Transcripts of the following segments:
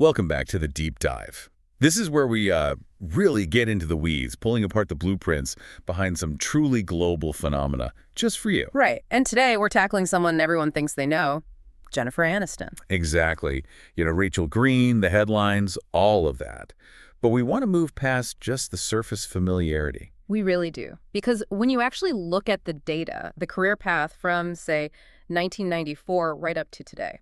Welcome back to the Deep Dive. This is where we really get into the weeds, pulling apart the blueprints behind some truly global phenomena, just for you. Right. And today we're tackling someone everyone thinks they know, Jennifer Aniston. Exactly. Rachel Green, the headlines, all of that. But we want to move past just the surface familiarity. We really do. Because when you actually look at the data, the career path from, say, 1994 right up to today,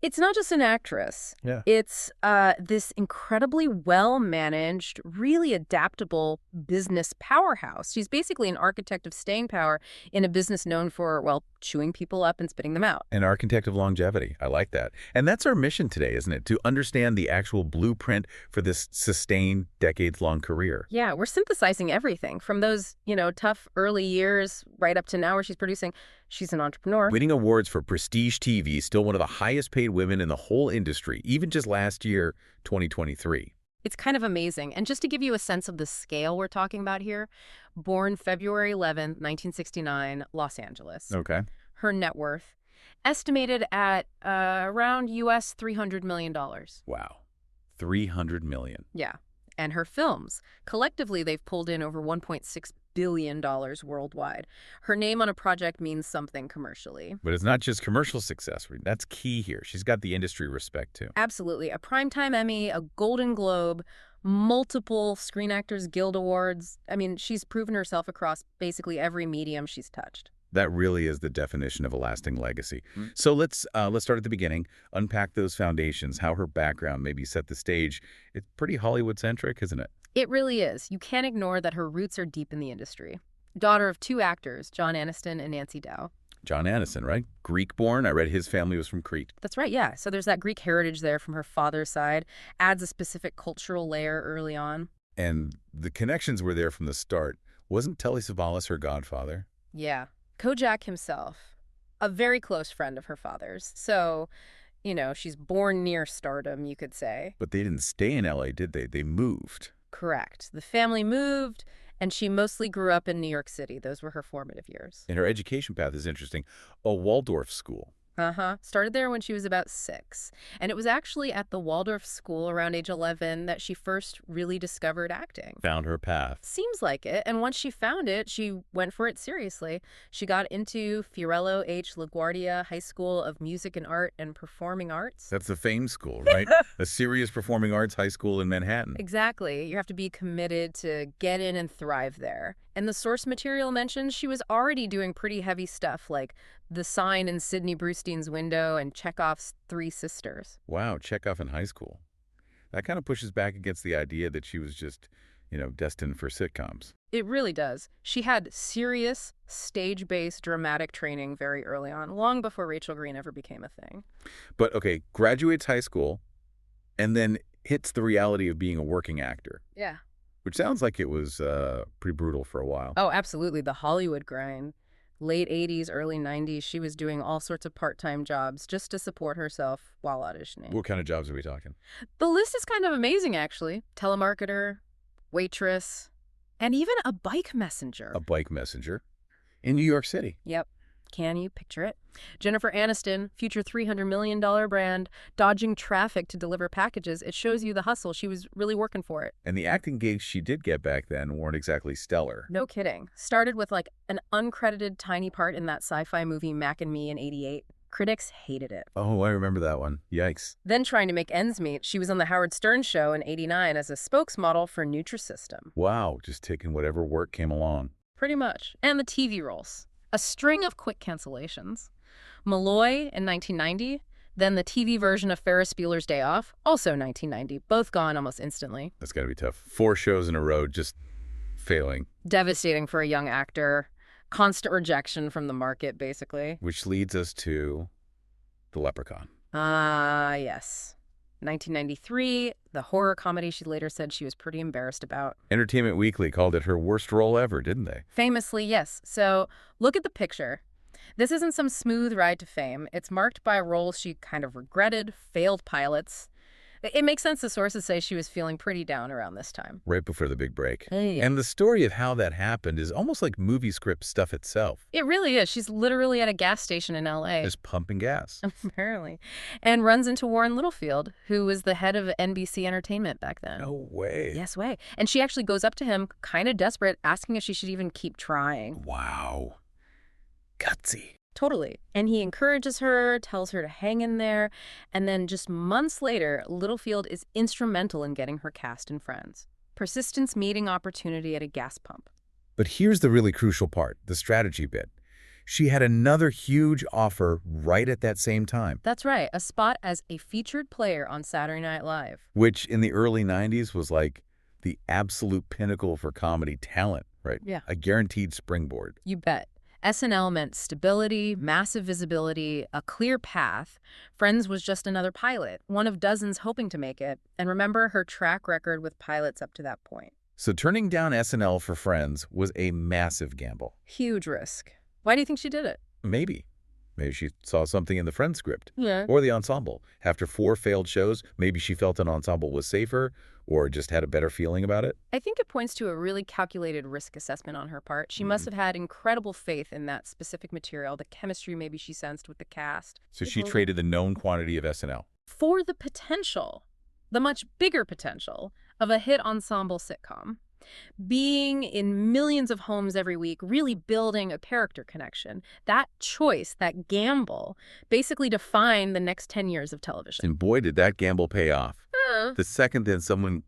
it's not just an actress. Yeah. It's this incredibly well-managed, really adaptable business powerhouse. She's basically an architect of staying power in a business known for, well, chewing people up and spitting them out. An architect of longevity. I like that. And that's our mission today, isn't it? To understand the actual blueprint for this sustained, decades-long career. Yeah, we're synthesizing everything from those, tough early years right up to now where she's producing. She's an entrepreneur. Winning awards for prestige TV, still one of the highest-paid women in the whole industry, even just last year, 2023. It's kind of amazing. And just to give you a sense of the scale we're talking about here, born February 11th, 1969, Los Angeles. Okay. Her net worth, estimated at around US $300 million. Wow. $300 million. Yeah. And her films, collectively, they've pulled in over $1.6 billion worldwide. Her name on a project means something commercially. But it's not just commercial success. That's key here. She's got the industry respect, too. Absolutely. A Primetime Emmy, a Golden Globe, multiple Screen Actors Guild Awards. I mean, she's proven herself across basically every medium she's touched. That really is the definition of a lasting legacy. So let's start at the beginning, unpack those foundations, how her background maybe set the stage. It's pretty Hollywood-centric, isn't it? It really is. You can't ignore that her roots are deep in the industry. Daughter of two actors, John Aniston and Nancy Dow. John Aniston, right? Greek-born. I read his family was from Crete. That's right, yeah. So there's that Greek heritage there from her father's side. Adds a specific cultural layer early on. And the connections were there from the start. Wasn't Telly Savalas her godfather? Yeah. Kojak himself, a very close friend of her father's. So, she's born near stardom, you could say. But they didn't stay in L.A., did they? They moved. Correct. The family moved, and she mostly grew up in New York City. Those were her formative years. And her education path is interesting. A Waldorf school. Started there when she was about 6. And it was actually at the Waldorf school around age 11 that she first really discovered acting. Found her path. Seems like it. And once she found it, she went for it seriously. She got into Fiorello H. LaGuardia High School of Music and Art and Performing Arts. That's the famed school, right? A serious performing arts high school in Manhattan. Exactly. You have to be committed to get in and thrive there. And the source material mentions she was already doing pretty heavy stuff like The Sign in Sidney Brustein's Window and Chekhov's Three Sisters. Wow, Chekhov in high school. That kind of pushes back against the idea that she was just, destined for sitcoms. It really does. She had serious, stage-based dramatic training very early on, long before Rachel Green ever became a thing. But, okay, graduates high school and then hits the reality of being a working actor. Yeah. Which sounds like it was pretty brutal for a while. Oh, absolutely. The Hollywood grind. Late 80s, early 90s, she was doing all sorts of part-time jobs just to support herself while auditioning. What kind of jobs are we talking? The list is kind of amazing, actually. Telemarketer, waitress, and even a bike messenger. A bike messenger in New York City. Yep. Can you picture it? Jennifer Aniston, future $300 million brand, dodging traffic to deliver packages. It shows you the hustle. She was really working for it. And the acting gigs she did get back then weren't exactly stellar. No kidding. Started with an uncredited tiny part in that sci-fi movie Mac and Me in '88. Critics hated it. Oh, I remember that one. Yikes. Then trying to make ends meet, she was on the Howard Stern show in '89 as a spokesmodel for Nutrisystem. Wow, just taking whatever work came along. Pretty much. And the TV roles. A string of quick cancellations. Malloy in 1990, then the TV version of Ferris Bueller's Day Off, also 1990, both gone almost instantly. That's got to be tough. 4 shows in a row, just failing. Devastating for a young actor. Constant rejection from the market, basically. Which leads us to The Leprechaun. Yes. 1993, the horror comedy she later said she was pretty embarrassed about. Entertainment Weekly called it her worst role ever, didn't they? Famously, yes. So look at the picture. This isn't some smooth ride to fame. It's marked by roles she kind of regretted, failed pilots. It makes sense the sources say she was feeling pretty down around this time. Right before the big break. Hey. And the story of how that happened is almost like movie script stuff itself. It really is. She's literally at a gas station in L.A. Just pumping gas. Apparently. And runs into Warren Littlefield, who was the head of NBC Entertainment back then. No way. Yes way. And she actually goes up to him, kind of desperate, asking if she should even keep trying. Wow. Gutsy. Totally. And he encourages her, tells her to hang in there, and then just months later, Littlefield is instrumental in getting her cast in Friends. Persistence meeting opportunity at a gas pump. But here's the really crucial part, the strategy bit. She had another huge offer right at that same time. That's right, a spot as a featured player on Saturday Night Live. Which in the early 90s was like the absolute pinnacle for comedy talent, right? Yeah. A guaranteed springboard. You bet. SNL meant stability, massive visibility, a clear path. Friends was just another pilot, one of dozens hoping to make it. And remember her track record with pilots up to that point. So turning down SNL for Friends was a massive gamble. Huge risk. Why do you think she did it? Maybe. Maybe she saw something in the Friends script. Yeah. Or the ensemble. After 4 failed shows, maybe she felt an ensemble was safer or just had a better feeling about it. I think it points to a really calculated risk assessment on her part. She must have had incredible faith in that specific material, the chemistry maybe she sensed with the cast. So she traded the known quantity of SNL. For the potential, the much bigger potential, of a hit ensemble sitcom. Being in millions of homes every week, really building a character connection. That choice, that gamble, basically defined the next 10 years of television. And boy, did that gamble pay off. The second that someone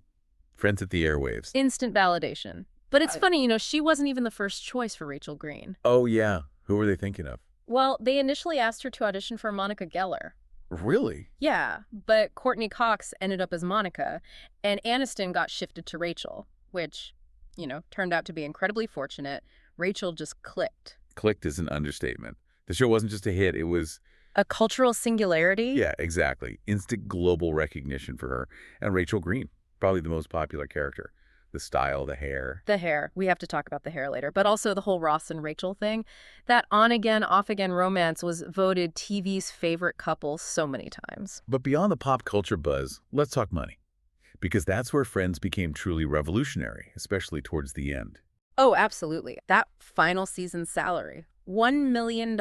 Friends at the airwaves. Instant validation. But it's funny, she wasn't even the first choice for Rachel Green. Oh, yeah. Who were they thinking of? Well, they initially asked her to audition for Monica Geller. Really? Yeah, but Courtney Cox ended up as Monica, and Aniston got shifted to Rachel, which, turned out to be incredibly fortunate. Rachel just clicked. Clicked is an understatement. The show wasn't just a hit, it was... A cultural singularity? Yeah, exactly. Instant global recognition for her. And Rachel Green, probably the most popular character. The style, the hair. The hair. We have to talk about the hair later. But also the whole Ross and Rachel thing. That on-again, off-again romance was voted TV's favorite couple so many times. But beyond the pop culture buzz, let's talk money. Because that's where Friends became truly revolutionary, especially towards the end. Oh, absolutely. That final season's salary, $1 million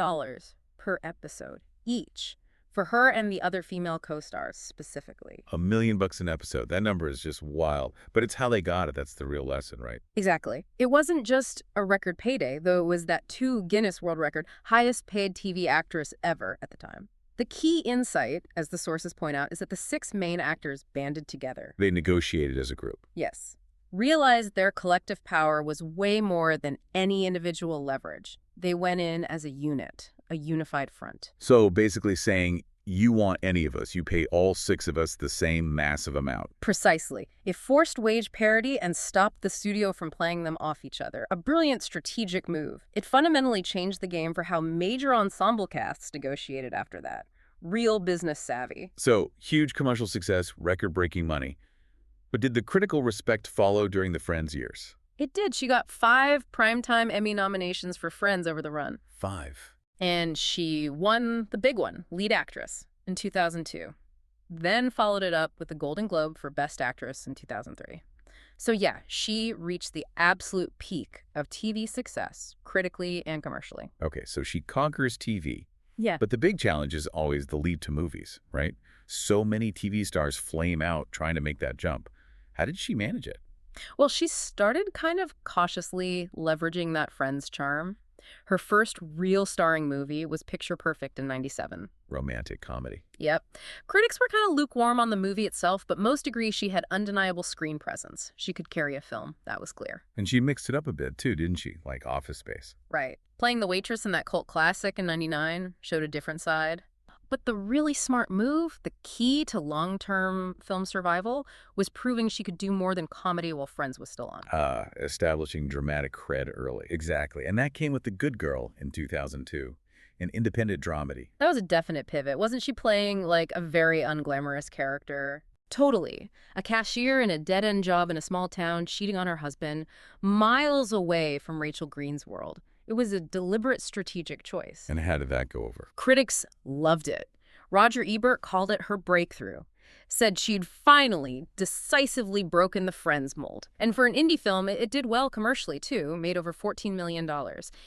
per episode each, for her and the other female co-stars specifically. $1 million an episode. That number is just wild. But it's how they got it. That's the real lesson, right? Exactly. It wasn't just a record payday, though it was that 2 Guinness World Record, highest paid TV actress ever at the time. The key insight, as the sources point out, is that the 6 main actors banded together. They negotiated as a group. Yes. Realized their collective power was way more than any individual leverage. They went in as a unit, a unified front. So basically saying, you want any of us, you pay all 6 of us the same massive amount. Precisely. It forced wage parity and stopped the studio from playing them off each other. A brilliant strategic move. It fundamentally changed the game for how major ensemble casts negotiated after that. Real business savvy. So, huge commercial success, record-breaking money. But did the critical respect follow during the Friends years? It did. She got 5 Primetime Emmy nominations for Friends over the run. 5. And she won the big one, lead actress, in 2002. Then followed it up with the Golden Globe for Best Actress in 2003. So yeah, she reached the absolute peak of TV success, critically and commercially. Okay, so she conquers TV. Yeah. But the big challenge is always the leap to movies, right? So many TV stars flame out trying to make that jump. How did she manage it? Well, she started kind of cautiously leveraging that Friends charm. Her first real starring movie was Picture Perfect in '97. Romantic comedy. Yep. Critics were kind of lukewarm on the movie itself, but most agree she had undeniable screen presence. She could carry a film, that was clear. And she mixed it up a bit too, didn't she? Like Office Space. Right. Playing the waitress in that cult classic in '99 showed a different side. But the really smart move, the key to long-term film survival, was proving she could do more than comedy while Friends was still on. Establishing dramatic cred early. Exactly. And that came with The Good Girl in 2002, an independent dramedy. That was a definite pivot. Wasn't she playing like a very unglamorous character? Totally. A cashier in a dead-end job in a small town, cheating on her husband, miles away from Rachel Green's world. It was a deliberate strategic choice. And how did that go over? Critics loved it. Roger Ebert called it her breakthrough. said she'd finally, decisively broken the Friends mold. And for an indie film, it did well commercially, too, made over $14 million.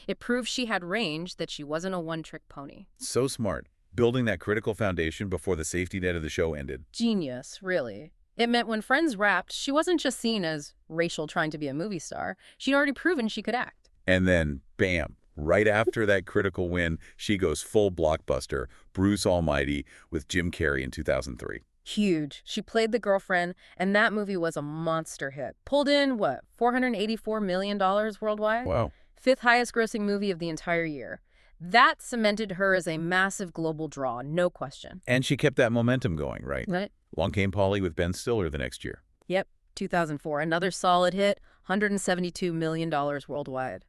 It proved she had range, that she wasn't a one-trick pony. So smart. Building that critical foundation before the safety net of the show ended. Genius, really. It meant when Friends wrapped, she wasn't just seen as Rachel trying to be a movie star. She'd already proven she could act. And then, bam, right after that critical win, she goes full blockbuster, Bruce Almighty, with Jim Carrey in 2003. Huge. She played the girlfriend, and that movie was a monster hit. Pulled in, what, $484 million worldwide? Wow. Fifth highest grossing movie of the entire year. That cemented her as a massive global draw, no question. And she kept that momentum going, right? Right. Along came Polly with Ben Stiller the next year. Yep, 2004. Another solid hit, $172 million worldwide.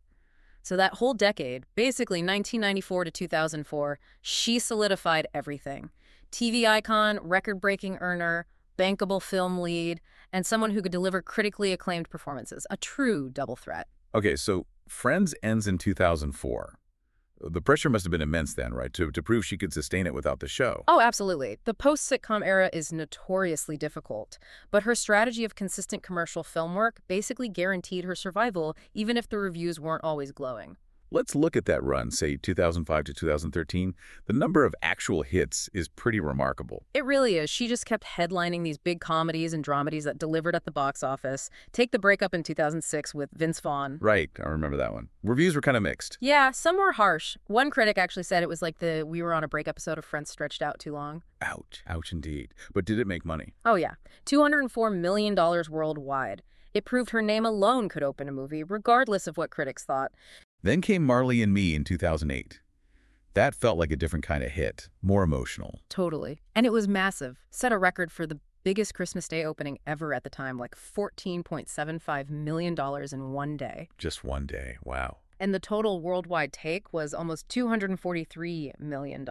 So that whole decade, basically 1994 to 2004, she solidified everything. TV icon, record-breaking earner, bankable film lead, and someone who could deliver critically acclaimed performances. A true double threat. Okay, so Friends ends in 2004. The pressure must have been immense then, right, to prove she could sustain it without the show. Oh, absolutely. The post-sitcom era is notoriously difficult, but her strategy of consistent commercial film work basically guaranteed her survival, even if the reviews weren't always glowing. Let's look at that run, say 2005 to 2013. The number of actual hits is pretty remarkable. It really is. She just kept headlining these big comedies and dramedies that delivered at the box office. Take the breakup in 2006 with Vince Vaughn. Right, I remember that one. Reviews were kind of mixed. Yeah, some were harsh. One critic actually said it was like the "we were on a break" episode of Friends stretched out too long. Ouch. Ouch indeed. But did it make money? Oh yeah, $204 million worldwide. It proved her name alone could open a movie, regardless of what critics thought. Then came Marley and Me in 2008. That felt like a different kind of hit, more emotional. Totally. And it was massive. Set a record for the biggest Christmas Day opening ever at the time, like $14.75 million in one day. Just one day, wow. And the total worldwide take was almost $243 million.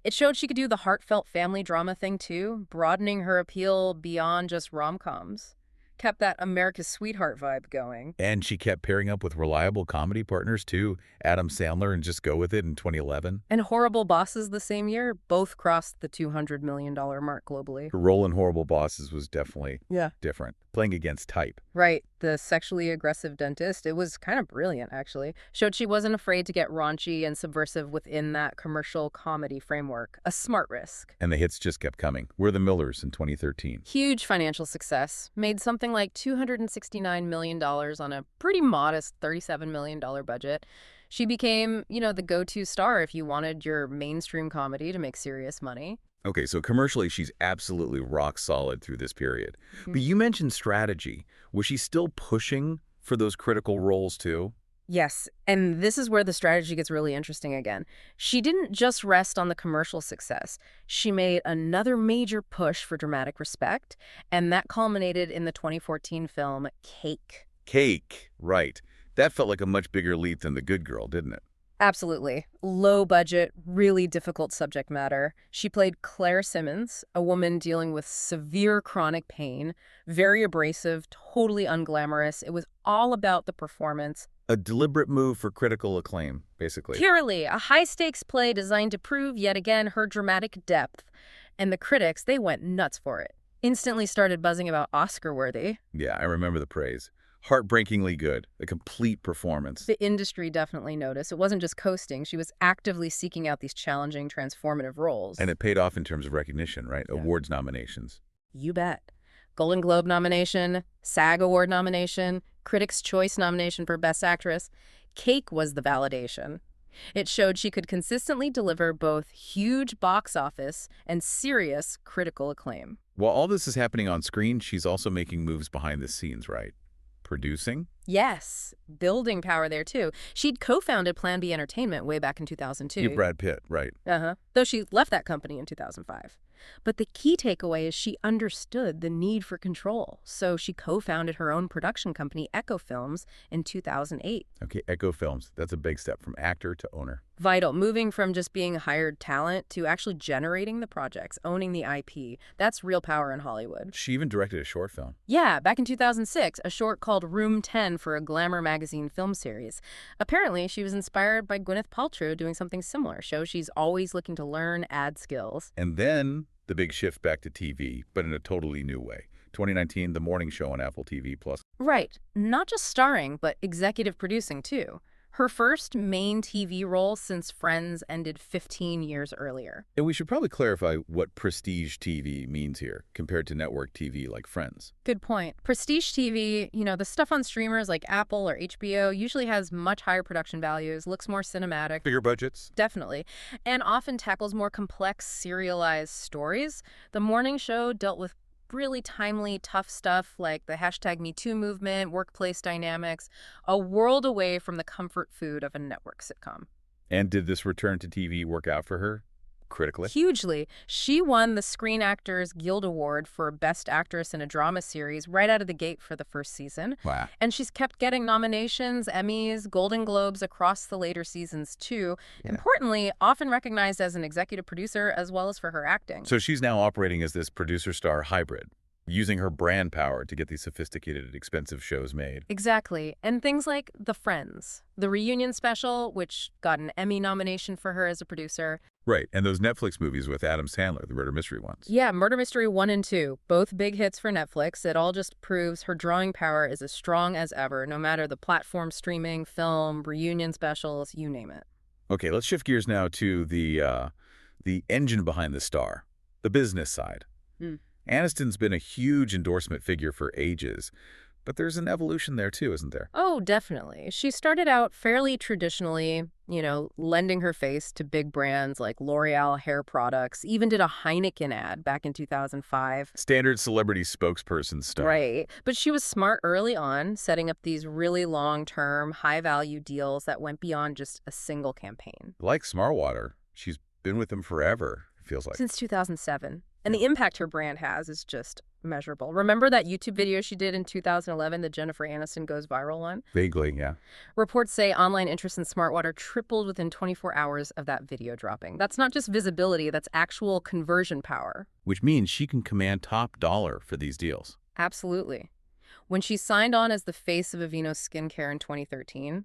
It showed she could do the heartfelt family drama thing too, broadening her appeal beyond just rom-coms. Kept that America's Sweetheart vibe going. And she kept pairing up with reliable comedy partners too, Adam Sandler and Just Go With It in 2011. And Horrible Bosses the same year both crossed the $200 million mark globally. Her role in Horrible Bosses was definitely different, playing against type. Right, the sexually aggressive dentist. It was kind of brilliant, actually. Showed she wasn't afraid to get raunchy and subversive within that commercial comedy framework. A smart risk. And the hits just kept coming. We're the Millers in 2013. Huge financial success. Made something like $269 million on a pretty modest $37 million budget. She became, the go-to star if you wanted your mainstream comedy to make serious money. Okay, so commercially, she's absolutely rock solid through this period. But you mentioned strategy. Was she still pushing for those critical roles too? Yes, and this is where the strategy gets really interesting again. She didn't just rest on the commercial success. She made another major push for dramatic respect, and that culminated in the 2014 film Cake. Cake, right. That felt like a much bigger leap than The Good Girl, didn't it? Absolutely. Low budget, really difficult subject matter. She played Claire Simmons, a woman dealing with severe chronic pain, very abrasive, totally unglamorous. It was all about the performance. A deliberate move for critical acclaim, basically. Purely a high-stakes play designed to prove, yet again, her dramatic depth. And the critics, they went nuts for it. Instantly started buzzing about Oscar-worthy. Yeah, I remember the praise. Heartbreakingly good. A complete performance. The industry definitely noticed. It wasn't just coasting. She was actively seeking out these challenging, transformative roles. And it paid off in terms of recognition, right? Yeah. Awards nominations. You bet. Golden Globe nomination, SAG Award nomination, Critics' Choice nomination for Best Actress. Cake was the validation. It showed she could consistently deliver both huge box office and serious critical acclaim. While all this is happening on screen, she's also making moves behind the scenes, right? Producing? Yes, building power there too. She'd co-founded Plan B Entertainment way back in 2002. Yeah, Brad Pitt, right. Though she left that company in 2005. But the key takeaway is she understood the need for control. So she co-founded her own production company, Echo Films, in 2008. Okay, Echo Films. That's a big step from actor to owner. Vital, moving from just being hired talent to actually generating the projects, owning the IP. That's real power in Hollywood. She even directed a short film. Yeah, back in 2006, a short called Room 10 for a Glamour magazine film series. Apparently, she was inspired by Gwyneth Paltrow doing something similar. Shows she's always looking to learn, add skills. And then the big shift back to TV, but in a totally new way. 2019, The Morning Show on Apple TV+. Right. Not just starring, but executive producing, too. Her first main TV role since Friends ended 15 years earlier. And we should probably clarify what prestige TV means here, compared to network TV like Friends. Good point. Prestige TV, the stuff on streamers like Apple or HBO usually has much higher production values, looks more cinematic. Bigger budgets? Definitely. And often tackles more complex, serialized stories. The morning show dealt with really timely, tough stuff like the #MeToo movement, workplace dynamics, a world away from the comfort food of a network sitcom. And did this return to TV work out for her? Critically? Hugely. She won the Screen Actors Guild Award for Best Actress in a Drama Series right out of the gate for the first season. Wow. And she's kept getting nominations, Emmys, Golden Globes across the later seasons, too. Yeah. Importantly, often recognized as an executive producer as well as for her acting. So she's now operating as this producer-star hybrid, using her brand power to get these sophisticated, expensive shows made. Exactly. And things like The Friends, the reunion special, which got an Emmy nomination for her as a producer. Right, and those Netflix movies with Adam Sandler, the murder mystery ones. Yeah, Murder Mystery 1 and 2, both big hits for Netflix. It all just proves her drawing power is as strong as ever, no matter the platform, streaming, film, reunion specials, you name it. Okay, let's shift gears now to the engine behind the star, the business side. Aniston's been a huge endorsement figure for ages, but there's an evolution there too, isn't there? Oh, definitely. She started out fairly traditionally, lending her face to big brands like L'Oreal hair products, even did a Heineken ad back in 2005. Standard celebrity spokesperson stuff. Right. But she was smart early on, setting up these really long-term, high-value deals that went beyond just a single campaign. Like Smartwater, she's been with them forever, it feels like. Since 2007. And the impact her brand has is just measurable. Remember that YouTube video she did in 2011 that Jennifer Aniston goes viral on? Vaguely, yeah. Reports say online interest in Smartwater tripled within 24 hours of that video dropping. That's not just visibility, that's actual conversion power. Which means she can command top dollar for these deals. Absolutely. When she signed on as the face of Aveeno Skincare in 2013,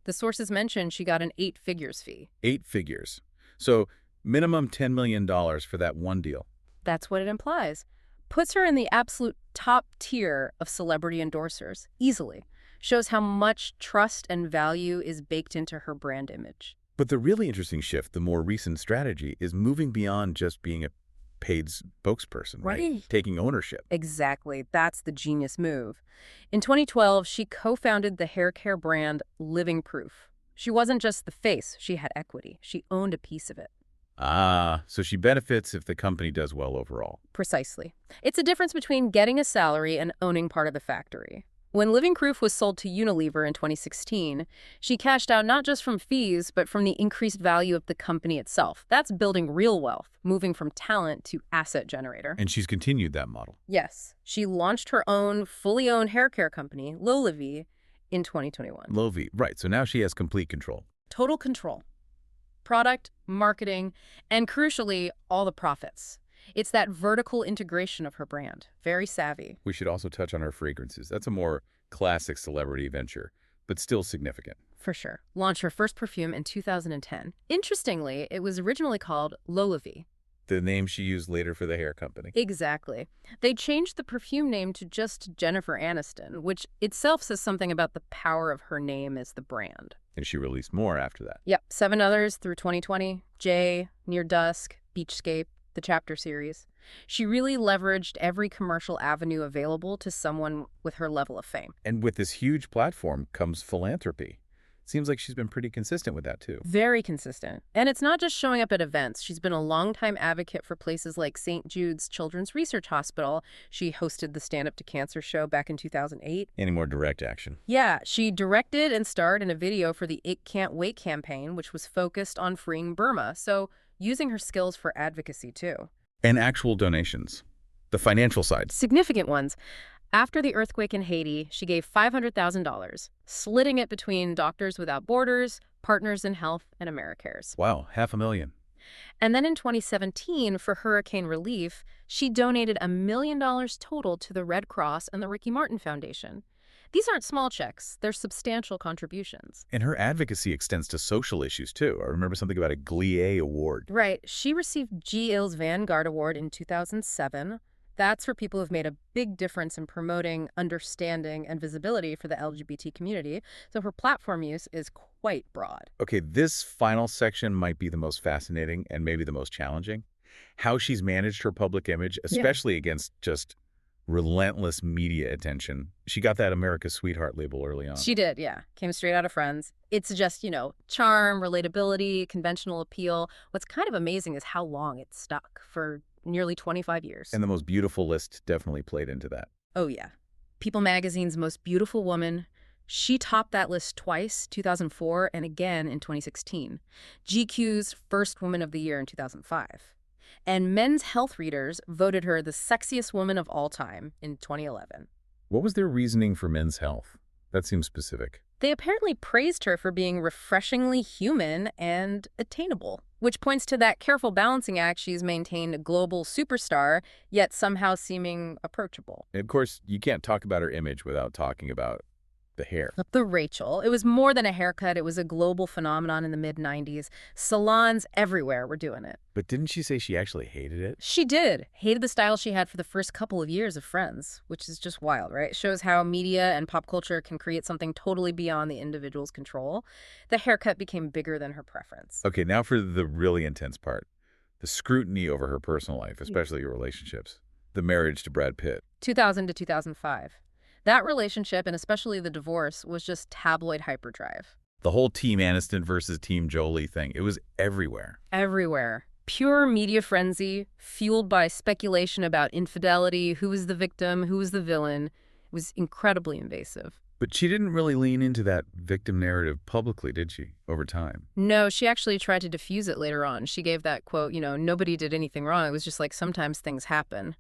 the sources mentioned she got an 8 figures fee. 8 figures. So minimum $10 million for that one deal. That's what it implies. Puts her in the absolute top tier of celebrity endorsers, easily. Shows how much trust and value is baked into her brand image. But the really interesting shift, the more recent strategy, is moving beyond just being a paid spokesperson, right? Taking ownership. Exactly. That's the genius move. In 2012, she co-founded the hair care brand Living Proof. She wasn't just the face, she had equity. She owned a piece of it. Ah, so she benefits if the company does well overall. Precisely. It's a difference between getting a salary and owning part of the factory. When Living Proof was sold to Unilever in 2016, she cashed out not just from fees, but from the increased value of the company itself. That's building real wealth, moving from talent to asset generator. And she's continued that model. Yes. She launched her own fully owned hair care company, Lolavi, in 2021. Lovi, right. So now she has complete control. Total control. Product, marketing, and crucially, all the profits. It's that vertical integration of her brand. Very savvy. We should also touch on her fragrances. That's a more classic celebrity venture, but still significant. For sure. Launched her first perfume in 2010. Interestingly, it was originally called Lolavi. The name she used later for the hair company. Exactly. They changed the perfume name to just Jennifer Aniston, which itself says something about the power of her name as the brand. And she released more after that. Yep, 7 others through 2020. Jay, Near Dusk, Beachscape, the Chapter series. She really leveraged every commercial avenue available to someone with her level of fame. And with this huge platform comes philanthropy. Seems like she's been pretty consistent with that, too. Very consistent. And it's not just showing up at events. She's been a longtime advocate for places like St. Jude's Children's Research Hospital. She hosted the Stand Up to Cancer show back in 2008. Any more direct action? Yeah, she directed and starred in a video for the It Can't Wait campaign, which was focused on freeing Burma. So using her skills for advocacy, too. And actual donations. The financial side. Significant ones. After the earthquake in Haiti, she gave $500,000, splitting it between Doctors Without Borders, Partners in Health, and AmeriCares. Wow, $500,000. And then in 2017, for hurricane relief, she donated $1 million total to the Red Cross and the Ricky Martin Foundation. These aren't small checks. They're substantial contributions. And her advocacy extends to social issues, too. I remember something about a Glee Award. Right. She received G. Ill's Vanguard Award in 2007. That's for people who've made a big difference in promoting understanding and visibility for the LGBT community. So her platform use is quite broad. Okay, this final section might be the most fascinating and maybe the most challenging. How she's managed her public image, especially against just relentless media attention. She got that America's Sweetheart label early on. She did, yeah. Came straight out of Friends. It's just, charm, relatability, conventional appeal. What's kind of amazing is how long it stuck, for nearly 25 years. And the Most Beautiful list definitely played into that. Oh, yeah. People magazine's Most Beautiful Woman. She topped that list twice, 2004 and again in 2016. GQ's First Woman of the Year in 2005. And Men's Health readers voted her the sexiest woman of all time in 2011. What was their reasoning for Men's Health? That seems specific. They apparently praised her for being refreshingly human and attainable, which points to that careful balancing act she's maintained a global superstar, yet somehow seeming approachable. And of course, you can't talk about her image without talking about the hair. The Rachel. It was more than a haircut. It was a global phenomenon in the mid-90s. Salons everywhere were doing it. But didn't she say she actually hated it? She did. Hated the style she had for the first couple of years of Friends, which is just wild, right? It shows how media and pop culture can create something totally beyond the individual's control. The haircut became bigger than her preference. Okay, now for the really intense part. The scrutiny over her personal life, especially her relationships. The marriage to Brad Pitt. 2000 to 2005. That relationship, and especially the divorce, was just tabloid hyperdrive. The whole Team Aniston versus Team Jolie thing, it was everywhere. Everywhere. Pure media frenzy, fueled by speculation about infidelity, who was the victim, who was the villain. It was incredibly invasive. But she didn't really lean into that victim narrative publicly, did she, over time? No, she actually tried to diffuse it later on. She gave that quote, nobody did anything wrong. It was just like, sometimes things happen.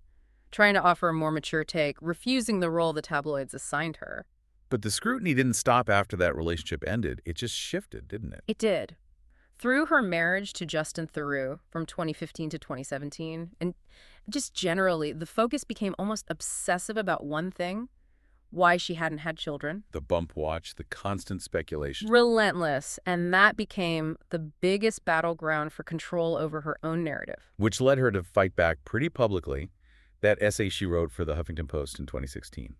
Trying to offer a more mature take, refusing the role the tabloids assigned her. But the scrutiny didn't stop after that relationship ended. It just shifted, didn't it? It did. Through her marriage to Justin Theroux from 2015 to 2017, and just generally, the focus became almost obsessive about one thing: why she hadn't had children. The bump watch, the constant speculation. Relentless. And that became the biggest battleground for control over her own narrative. Which led her to fight back pretty publicly. That essay she wrote for the Huffington Post in 2016.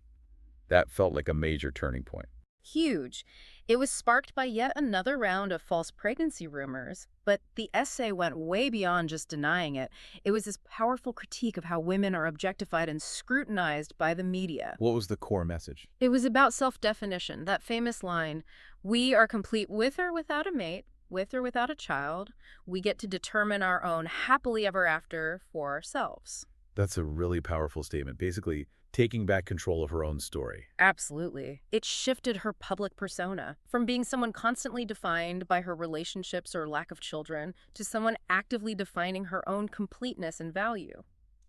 That felt like a major turning point. Huge. It was sparked by yet another round of false pregnancy rumors, but the essay went way beyond just denying it. It was this powerful critique of how women are objectified and scrutinized by the media. What was the core message? It was about self-definition, that famous line, "We are complete with or without a mate, with or without a child. We get to determine our own happily ever after for ourselves." That's a really powerful statement, basically taking back control of her own story. Absolutely. It shifted her public persona from being someone constantly defined by her relationships or lack of children to someone actively defining her own completeness and value.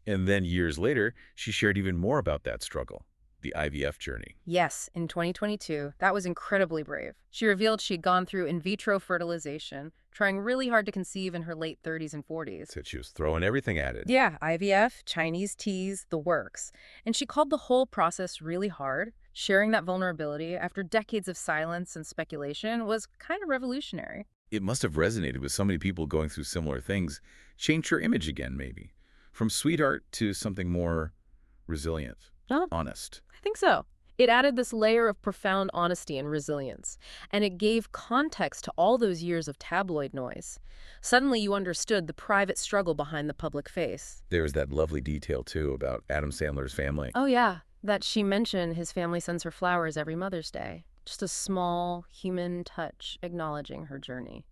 And then years later, she shared even more about that struggle, the IVF journey. Yes, in 2022, that was incredibly brave. She revealed she'd gone through in vitro fertilization, trying really hard to conceive in her late 30s and 40s. Said she was throwing everything at it. Yeah, IVF, Chinese teas, the works. And she called the whole process really hard. Sharing that vulnerability after decades of silence and speculation was kind of revolutionary. It must have resonated with so many people going through similar things. Changed her image again, maybe. From sweetheart to something more resilient, honest. I think so. It added this layer of profound honesty and resilience, and it gave context to all those years of tabloid noise. Suddenly you understood the private struggle behind the public face. There's that lovely detail, too, about Adam Sandler's family. Oh, yeah. That she mentioned his family sends her flowers every Mother's Day. Just a small, human touch acknowledging her journey.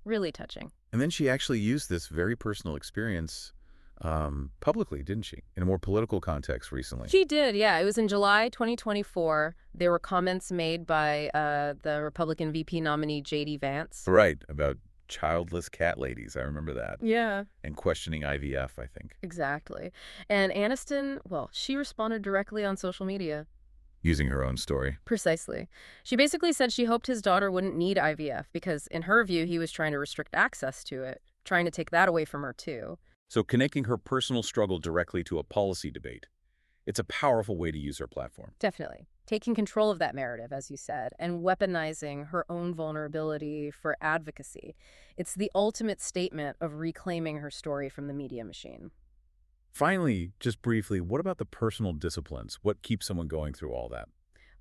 Really touching. And then she actually used this very personal experience publicly, didn't she? In a more political context recently. She did, yeah. It was in July 2024. There were comments made by the Republican VP nominee, J.D. Vance. Right, about childless cat ladies. I remember that. Yeah. And questioning IVF, I think. Exactly. And Aniston, well, she responded directly on social media. Using her own story. Precisely. She basically said she hoped his daughter wouldn't need IVF because, in her view, he was trying to restrict access to it, trying to take that away from her, too. So connecting her personal struggle directly to a policy debate. It's a powerful way to use her platform. Definitely. Taking control of that narrative, as you said, and weaponizing her own vulnerability for advocacy. It's the ultimate statement of reclaiming her story from the media machine. Finally, just briefly, what about the personal disciplines? What keeps someone going through all that?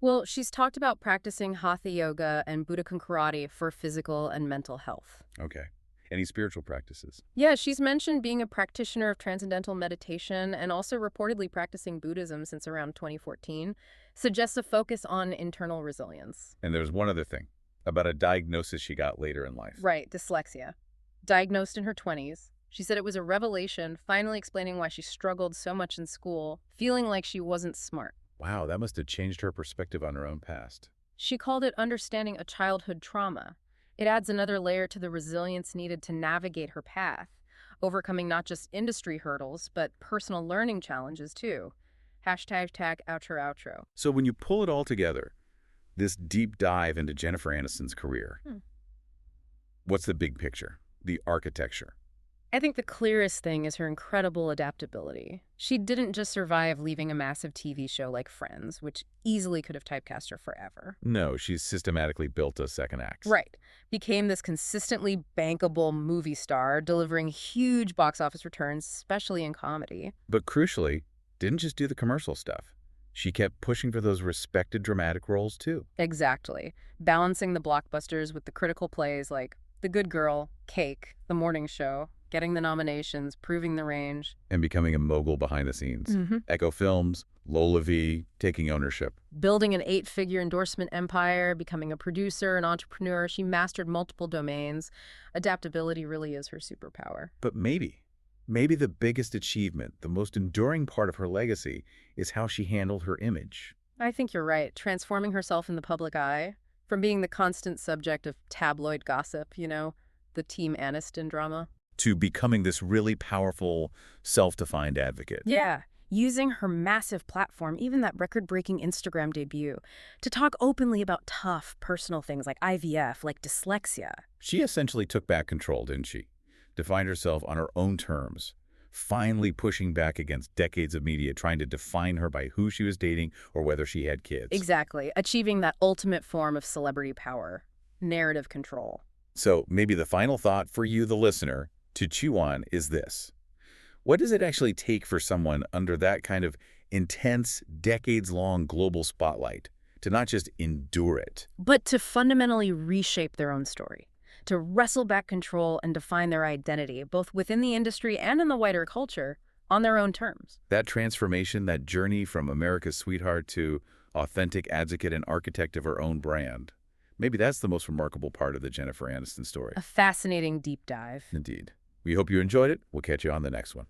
Well, she's talked about practicing hatha yoga and Budokan karate for physical and mental health. Okay. Any spiritual practices? Yeah, she's mentioned being a practitioner of transcendental meditation and also reportedly practicing Buddhism since around 2014, suggests a focus on internal resilience. And there's one other thing about a diagnosis she got later in life. Right, dyslexia. Diagnosed in her 20s. She said it was a revelation, finally explaining why she struggled so much in school, feeling like she wasn't smart. Wow, that must have changed her perspective on her own past. She called it understanding a childhood trauma. It adds another layer to the resilience needed to navigate her path, overcoming not just industry hurdles, but personal learning challenges too. Hashtag tag outro outro. So when you pull it all together, this deep dive into Jennifer Aniston's career, what's the big picture? The architecture? I think the clearest thing is her incredible adaptability. She didn't just survive leaving a massive TV show like Friends, which easily could have typecast her forever. No, she's systematically built a second act. Right. Became this consistently bankable movie star, delivering huge box office returns, especially in comedy. But crucially, didn't just do the commercial stuff. She kept pushing for those respected dramatic roles too. Exactly. Balancing the blockbusters with the critical plays like The Good Girl, Cake, The Morning Show, getting the nominations, proving the range. And becoming a mogul behind the scenes. Echo Films, Lola V, taking ownership. Building an 8-figure endorsement empire, becoming a producer, an entrepreneur. She mastered multiple domains. Adaptability really is her superpower. But maybe the biggest achievement, the most enduring part of her legacy, is how she handled her image. I think you're right. Transforming herself in the public eye, from being the constant subject of tabloid gossip, the Team Aniston drama, to becoming this really powerful, self-defined advocate. Yeah. Using her massive platform, even that record-breaking Instagram debut, to talk openly about tough, personal things like IVF, like dyslexia. She essentially took back control, didn't she? Defined herself on her own terms, finally pushing back against decades of media trying to define her by who she was dating or whether she had kids. Exactly. Achieving that ultimate form of celebrity power, narrative control. So maybe the final thought for you, the listener, to chew on is this. What does it actually take for someone under that kind of intense, decades-long global spotlight to not just endure it, but to fundamentally reshape their own story, to wrestle back control and define their identity, both within the industry and in the wider culture, on their own terms? That transformation, that journey from America's sweetheart to authentic advocate and architect of her own brand, maybe that's the most remarkable part of the Jennifer Aniston story. A fascinating deep dive. Indeed. We hope you enjoyed it. We'll catch you on the next one.